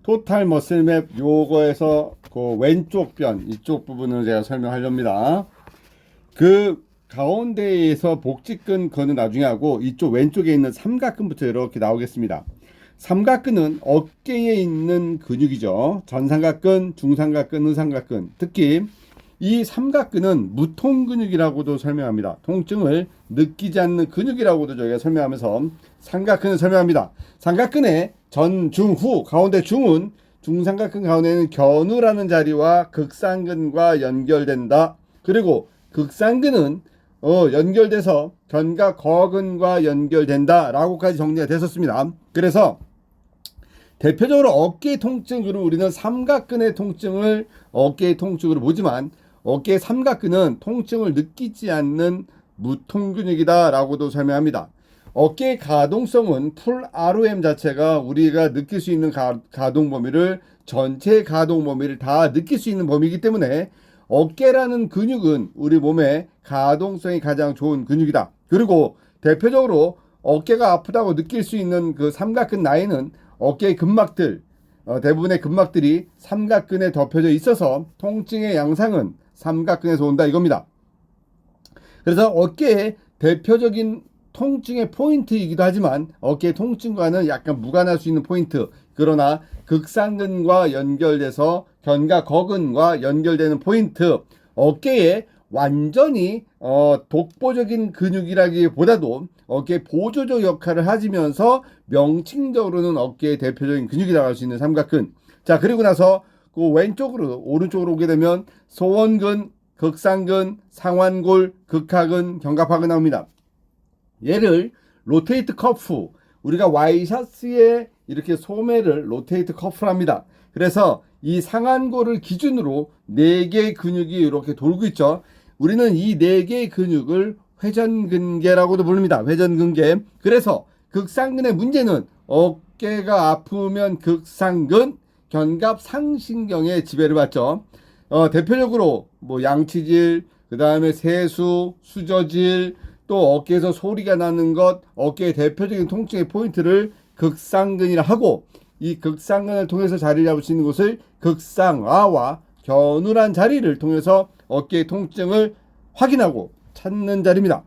토탈 머슬맵 요거에서 그 왼쪽 변 이쪽 부분을 제가 설명하렵니다. 그 가운데에서 복직근 거는 나중에 하고 이쪽 왼쪽에 있는 삼각근부터 이렇게 나오겠습니다. 삼각근은 어깨에 있는 근육이죠. 전삼각근, 중삼각근, 의삼각근. 특히 이 삼각근은 무통 근육이라고도 설명합니다. 통증을 느끼지 않는 근육이라고도 저희가 설명하면서 삼각근을 설명합니다. 삼각근의 전, 중, 후, 가운데 중은 중삼각근 가운데는 견우라는 자리와 극상근과 연결된다. 그리고 극상근은 연결돼서 견과 거근과 연결된다 라고까지 정리가 됐었습니다. 그래서 대표적으로 어깨 통증으로 우리는 삼각근의 통증을 어깨의 통증으로 보지만 어깨 삼각근은 통증을 느끼지 않는 무통근육이다 라고도 설명합니다. 어깨의 가동성은 풀 ROM 자체가 우리가 느낄 수 있는 가동 범위를 전체 가동 범위를 다 느낄 수 있는 범위이기 때문에 어깨라는 근육은 우리 몸의 가동성이 가장 좋은 근육이다. 그리고 대표적으로 어깨가 아프다고 느낄 수 있는 그 삼각근 라인은 어깨의 근막들, 대부분의 근막들이 삼각근에 덮여져 있어서 통증의 양상은 삼각근에서 온다 이겁니다. 그래서 어깨의 대표적인 통증의 포인트이기도 하지만 어깨 통증과는 약간 무관할 수 있는 포인트, 그러나 극상근과 연결돼서 견과 거근과 연결되는 포인트, 어깨에 완전히 독보적인 근육이라기보다도 어깨 보조적 역할을 하면서 명칭적으로는 어깨의 대표적인 근육이라고 할 수 있는 삼각근. 자, 그리고 나서 그 왼쪽으로 오른쪽으로 오게 되면 소원근, 극상근, 상완골, 극하근, 견갑하근 나옵니다. 얘를 로테이트 커프, 우리가 와이셔츠에 이렇게 소매를 로테이트 커프를 합니다. 그래서 이 상완골을 기준으로 4개의 근육이 이렇게 돌고 있죠. 우리는 이 4개의 근육을 회전근개라고도 부릅니다. 회전근개. 그래서 극상근의 문제는 어깨가 아프면 극상근, 견갑상신경에 지배를 받죠. 대표적으로 뭐 양치질, 그 다음에 세수, 수저질, 또 어깨에서 소리가 나는 것, 어깨의 대표적인 통증의 포인트를 극상근이라 하고, 이 극상근을 통해서 자리를 잡을 수 있는 곳을 극상아와 겨누란 자리를 통해서 어깨의 통증을 확인하고 찾는 자리입니다.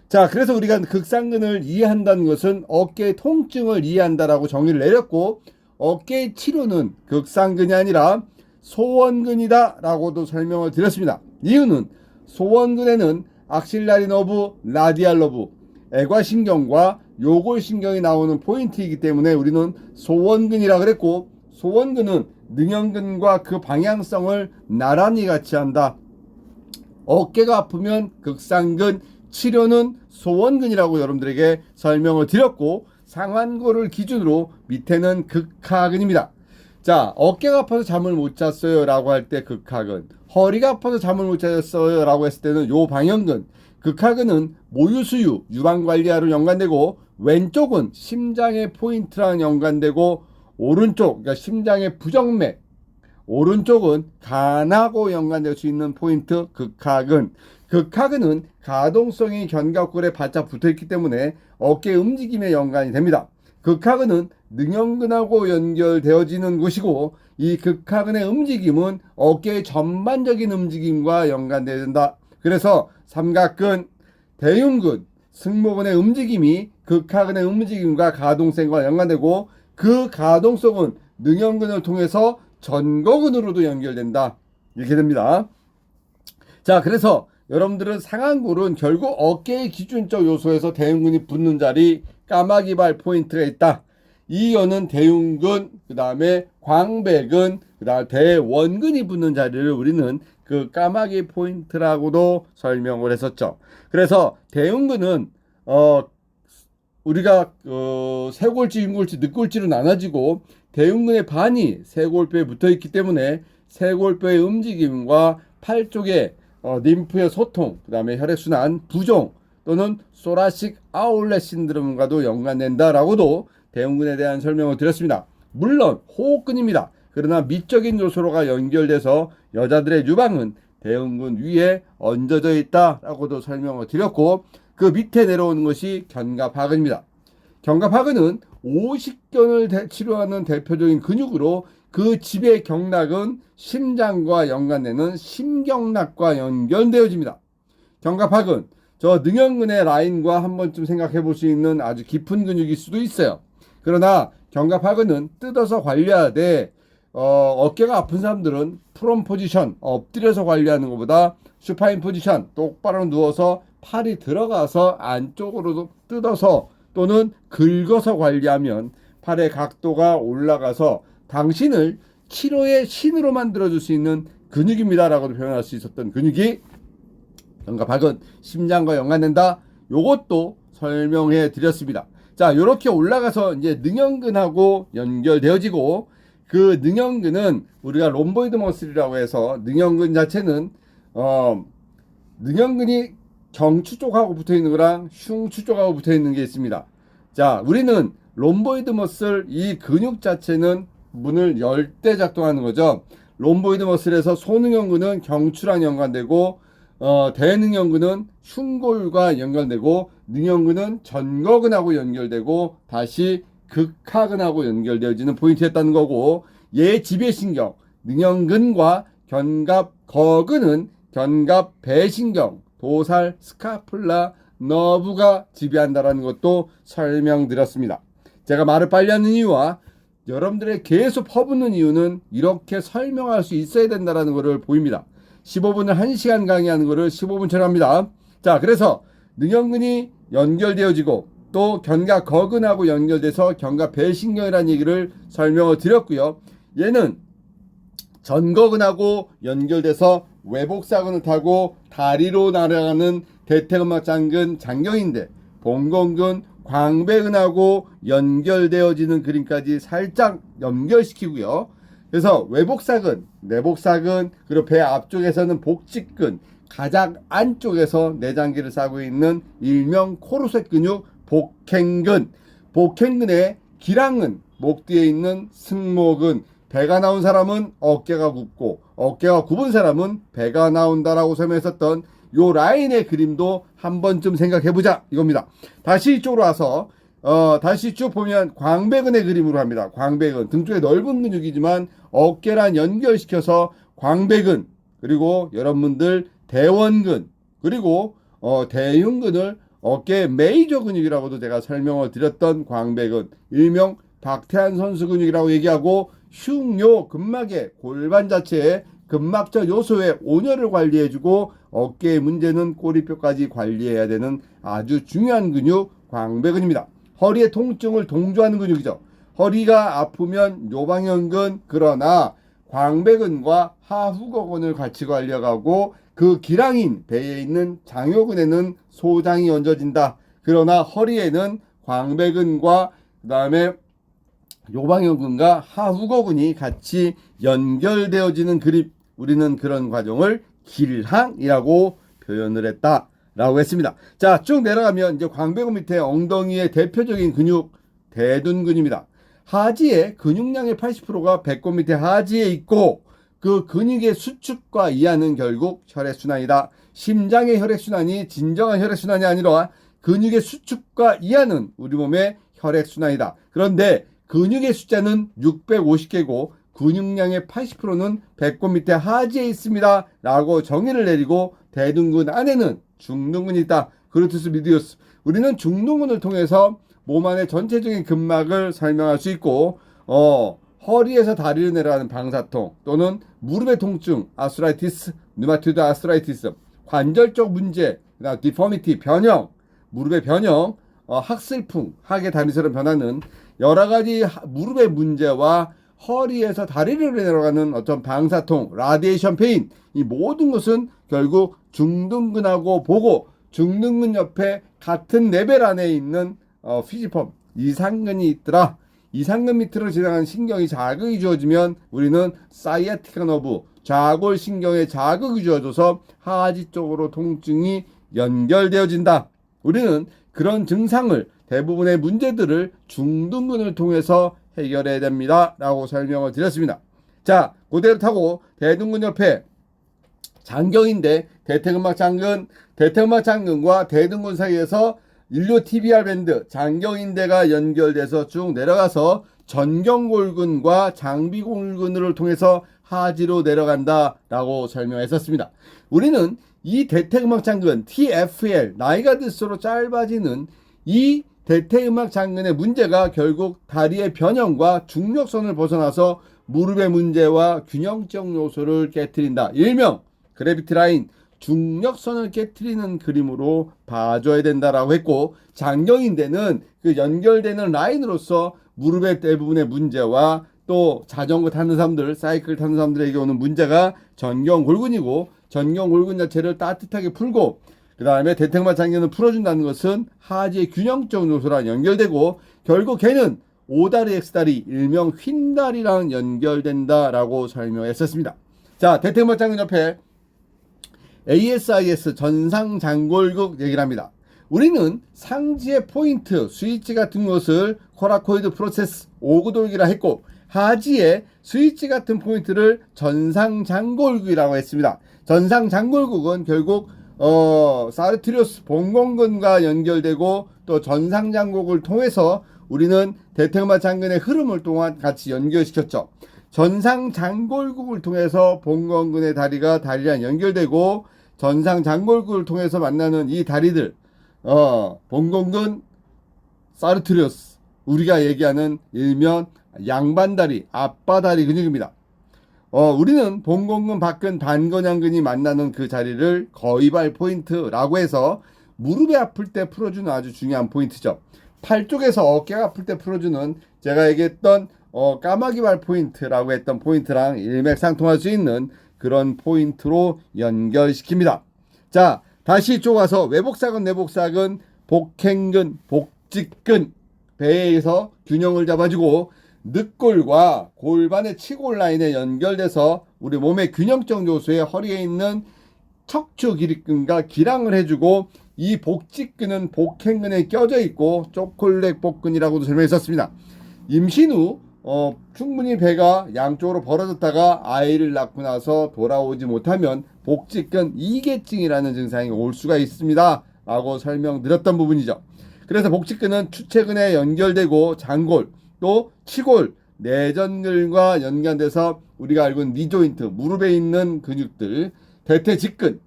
자, 그래서 우리가 극상근을 이해한다는 것은 어깨의 통증을 이해한다라고 정의를 내렸고, 어깨의 치료는 극상근이 아니라 소원근이다 라고도 설명을 드렸습니다. 이유는 소원근에는 악실라리 너브, 라디알 너브, 애과신경과 요골신경이 나오는 포인트이기 때문에 우리는 소원근이라 그랬고, 소원근은 능형근과 그 방향성을 나란히 같이 한다. 어깨가 아프면 극상근, 치료는 소원근이라고 여러분들에게 설명을 드렸고, 상완골을 기준으로 밑에는 극하근입니다. 자, 어깨가 아파서 잠을 못 잤어요 라고 할 때 극하근, 허리가 아파서 잠을 못 잤어요 라고 했을 때는 요 방형근. 극하근은 모유수유, 유방관리하러 연관되고, 왼쪽은 심장의 포인트랑 연관되고, 오른쪽, 그러니까 심장의 부정맥, 오른쪽은 간하고 연관될 수 있는 포인트 극하근. 극하근은 가동성이 견갑골에 바짝 붙어있기 때문에 어깨 움직임에 연관이 됩니다. 극하근은 능형근하고 연결되어지는 곳이고, 이 극하근의 움직임은 어깨의 전반적인 움직임과 연관되어야 된다. 그래서 삼각근, 대흉근, 승모근의 움직임이 극하근의 움직임과 가동성과 연관되고, 그 가동성은 능형근을 통해서 전거근으로도 연결된다. 이렇게 됩니다. 자, 그래서 여러분들은 상완골은 결국 어깨의 기준적 요소에서 대흉근이 붙는 자리, 까마귀발 포인트가 있다. 이 여는 대흉근, 그 다음에 광배근, 그 다음에 대원근이 붙는 자리를 우리는 그 까마귀 포인트라고도 설명을 했었죠. 그래서 대흉근은 우리가 쇄골지, 윤골지, 늑골지로 나눠지고, 대흉근의 반이 쇄골뼈에 붙어 있기 때문에 쇄골뼈의 움직임과 팔 쪽의 림프의 소통, 그 다음에 혈액순환 부종 또는 소라식 아울렛 신드롬과도 연관된다라고도 대흉근에 대한 설명을 드렸습니다. 물론 호흡근입니다. 그러나 미적인 요소로가 연결돼서 여자들의 유방은 대흉근 위에 얹어져 있다라고도 설명을 드렸고, 그 밑에 내려오는 것이 견갑하근입니다. 견갑하근은 오십견을 치료하는 대표적인 근육으로 그 집의 경락은 심장과 연관되는 심경락과 연결되어집니다. 견갑학은 저 능형근의 라인과 한 번쯤 생각해 볼 수 있는 아주 깊은 근육일 수도 있어요. 그러나 견갑학은 뜯어서 관리하되 어깨가 아픈 사람들은 프론 포지션, 엎드려서 관리하는 것보다 슈파인 포지션, 똑바로 누워서 팔이 들어가서 안쪽으로 뜯어서 또는 긁어서 관리하면 팔의 각도가 올라가서 당신을 치료의 신으로 만들어줄 수 있는 근육입니다 라고 표현할 수 있었던 근육이 견갑학은 심장과 연관된다. 요것도 설명해 드렸습니다. 자, 요렇게 올라가서 이제 능형근하고 연결되어지고, 그 능형근은 우리가 롬보이드 머슬이라고 해서 능형근 자체는 능형근이 경추 쪽하고 붙어 있는 거랑 흉추 쪽하고 붙어 있는 게 있습니다. 자, 우리는 롬보이드 머슬 이 근육 자체는 문을 열 때 작동하는 거죠. 롬보이드 머슬에서 소능형근은 경추랑 연관되고 대능형근은 흉골과 연결되고 능형근은 전거근하고 연결되고 다시 극하근하고 연결되어지는 포인트였다는 거고, 얘 지배신경 능형근과 견갑거근은 견갑 배신경 도살 스카플라 너브가 지배한다라는 것도 설명드렸습니다. 제가 말을 빨리 하는 이유와 여러분들의 계속 퍼붓는 이유는 이렇게 설명할 수 있어야 된다는 것을 보입니다. 15분을 1시간 강의하는 것을 15분처럼 합니다. 자, 그래서 능형근이 연결되어지고 또 견갑거근하고 연결돼서 견갑 배신경이라는 얘기를 설명을 드렸고요. 얘는 전거근하고 연결돼서 외복사근을 타고 다리로 날아가는 대퇴근막장근 장경인데, 봉건근 광배근하고 연결되어지는 그림까지 살짝 연결시키고요. 그래서 외복사근, 내복사근, 그리고 배 앞쪽에서는 복직근, 가장 안쪽에서 내장기를 싸고 있는 일명 코르셋 근육 복행근, 복행근의 기랑근, 목 뒤에 있는 승모근, 배가 나온 사람은 어깨가 굽고 어깨가 굽은 사람은 배가 나온다라고 설명했었던 요 라인의 그림도 한 번쯤 생각해보자 이겁니다. 다시 이쪽으로 와서 다시 쭉 보면 광배근의 그림으로 합니다. 광배근, 등 쪽에 넓은 근육이지만 어깨랑 연결시켜서 광배근, 그리고 여러분들 대원근, 그리고 대흉근을 어깨 메이저 근육이라고도 제가 설명을 드렸던 광배근, 일명 박태환 선수 근육이라고 얘기하고, 흉요 근막의 골반 자체의 근막적 요소의 온열을 관리해주고 어깨의 문제는 꼬리뼈까지 관리해야 되는 아주 중요한 근육 광배근입니다. 허리의 통증을 동조하는 근육이죠. 허리가 아프면 요방형근, 그러나 광배근과 하후거근을 같이 관리하고 그 기랑인 배에 있는 장요근에는 소장이 얹어진다. 그러나 허리에는 광배근과 그 다음에 요방형근과 하후거근이 같이 연결되어지는 그림, 우리는 그런 과정을 길항이라고 표현을 했다라고 했습니다. 자, 쭉 내려가면 이제 광배근 밑에 엉덩이의 대표적인 근육 대둔근입니다. 하지의 근육량의 80%가 배꼽 밑에 하지에 있고, 그 근육의 수축과 이하는 결국 혈액순환이다. 심장의 혈액순환이 진정한 혈액순환이 아니라 근육의 수축과 이하는 우리 몸의 혈액순환이다. 그런데 근육의 숫자는 650개고 근육량의 80%는 배꼽 밑에 하지에 있습니다 라고 정의를 내리고, 대둔근 안에는 중둔근이 있다. 그루투스 미디우스. 우리는 중둔근을 통해서 몸 안의 전체적인 근막을 설명할 수 있고, 허리에서 다리로 내려가는 방사통, 또는 무릎의 통증, 아스트라이티스, 류마티드 아스트라이티스, 관절적 문제, 디포미티, 변형, 무릎의 변형, 학슬풍, 학의 다리처럼 변하는 여러 가지 무릎의 문제와 허리에서 다리로 내려가는 어떤 방사통, 라디에이션 페인, 이 모든 것은 결국 중둔근하고 보고, 중둔근 옆에 같은 레벨 안에 있는 피지펌, 이상근이 있더라. 이상근 밑으로 지나가는 신경이 자극이 주어지면 우리는 사이아티카 너브, 좌골신경에 자극이 주어져서 하지 쪽으로 통증이 연결되어진다. 우리는 그런 증상을, 대부분의 문제들을 중둔근을 통해서 해결해야 됩니다 라고 설명을 드렸습니다. 자, 그대로 타고 대둔근 옆에 장경인데, 대퇴근막 장근, 대퇴근막 장근과 대둔근 사이에서 일료 TBR 밴드 장경인대가 연결돼서 쭉 내려가서 전경골근과 장비골근을 통해서 하지로 내려간다라고 설명했었습니다. 우리는 이 대퇴음악 장근 TFL 나이가 들수록 짧아지는 이 대퇴음악 장근의 문제가 결국 다리의 변형과 중력선을 벗어나서 무릎의 문제와 균형적 요소를 깨트린다. 일명 그래비티 라인 중력선을 깨트리는 그림으로 봐줘야 된다라고 했고, 장경인대는 그 연결되는 라인으로서 무릎의 대부분의 문제와 또 자전거 타는 사람들, 사이클 타는 사람들에게 오는 문제가 전경골근이고, 전경골근 자체를 따뜻하게 풀고 그 다음에 대퇴음악 장근을 풀어준다는 것은 하지의 균형적 요소랑 연결되고, 결국 걔는 오다리 X다리 일명 휜다리랑 연결된다라고 설명했었습니다. 자, 대퇴음악 장근 옆에 ASIS 전상장골극 얘기를 합니다. 우리는 상지의 포인트, 스위치 같은 것을 코라코이드 프로세스 오구돌기라 했고, 하지의 스위치 같은 포인트를 전상장골극이라고 했습니다. 전상장골극은 결국 사르티리우스 봉공근과 연결되고 또 전상장골극을 통해서 우리는 대퇴음악 장근의 흐름을 동안 같이 연결시켰죠. 전상장골극을 통해서 봉건근의 다리가 다리랑 연결되고, 전상장골극을 통해서 만나는 이 다리들, 봉건근, 사르티리우스, 우리가 얘기하는 일면 양반다리, 앞바다리 근육입니다. 우리는 봉건근, 박근, 단건양근이 만나는 그 자리를 거위발 포인트라고 해서 무릎이 아플 때 풀어주는 아주 중요한 포인트죠. 팔 쪽에서 어깨가 아플 때 풀어주는 제가 얘기했던 까마귀발 포인트라고 했던 포인트랑 일맥상통할 수 있는 그런 포인트로 연결시킵니다. 자, 다시 쪼가서 외복사근, 내복사근, 복행근, 복직근, 배에서 균형을 잡아주고 늑골과 골반의 치골 라인에 연결돼서 우리 몸의 균형적 요소에 허리에 있는 척추 기립근과 기랑을 해주고, 이 복직근은 복행근에 껴져 있고 초콜릿 복근이라고도 설명했었습니다. 임신 후 충분히 배가 양쪽으로 벌어졌다가 아이를 낳고 나서 돌아오지 못하면 복직근 이계증이라는 증상이 올 수가 있습니다 라고 설명드렸던 부분이죠. 그래서 복직근은 추체근에 연결되고 장골 또 치골 내전근과 연관돼서 우리가 알고 있는 니조인트 무릎에 있는 근육들, 대퇴직근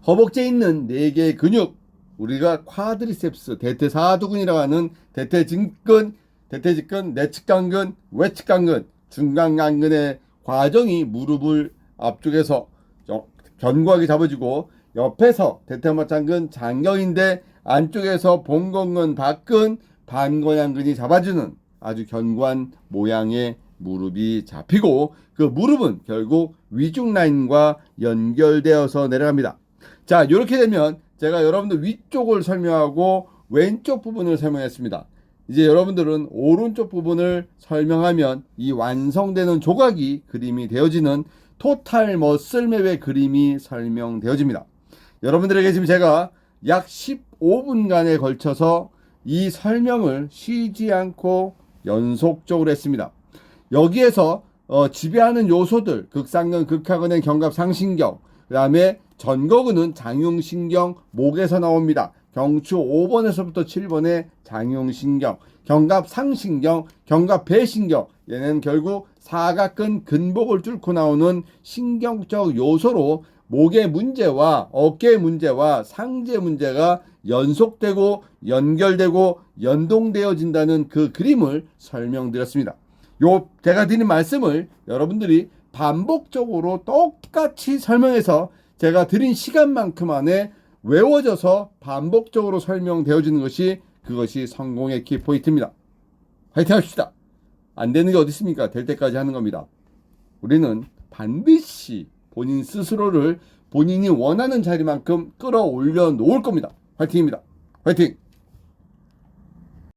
허벅지에 있는 4개의 근육, 우리가 쿼드리셉스 대퇴사두근이라고 하는 대퇴직근, 내측강근, 외측강근, 중간강근의 과정이 무릎을 앞쪽에서 견고하게 잡아주고, 옆에서 대퇴음악 장근 장경인대 안쪽에서 봉건근, 박근, 반건양근이 잡아주는 아주 견고한 모양의 무릎이 잡히고, 그 무릎은 결국 위중 라인과 연결되어서 내려갑니다. 자, 이렇게 되면 제가 여러분들 위쪽을 설명하고 왼쪽 부분을 설명했습니다. 이제 여러분들은 오른쪽 부분을 설명하면 이 완성되는 조각이 그림이 되어지는 토탈 머슬맵의 그림이 설명되어집니다. 여러분들에게 지금 제가 약 15분간에 걸쳐서 이 설명을 쉬지 않고 연속적으로 했습니다. 여기에서 지배하는 요소들, 극상근, 극하근의 견갑 상신경, 그 다음에 전거근은 장흉신경, 목에서 나옵니다. 경추 5번에서부터 7번의 장흉신경, 견갑 상신경, 견갑 배신경, 얘는 결국 사각근 근복을 뚫고 나오는 신경적 요소로 목의 문제와 어깨의 문제와 상지의 문제가 연속되고 연결되고 연동되어진다는 그 그림을 설명드렸습니다. 제가 드린 말씀을 여러분들이 반복적으로 똑같이 설명해서 제가 드린 시간만큼 안에 외워져서 반복적으로 설명되어지는 것이 그것이 성공의 키포인트입니다. 화이팅 합시다. 안 되는 게 어디 있습니까? 될 때까지 하는 겁니다. 우리는 반드시 본인 스스로를 본인이 원하는 자리만큼 끌어올려 놓을 겁니다. 화이팅입니다. 화이팅!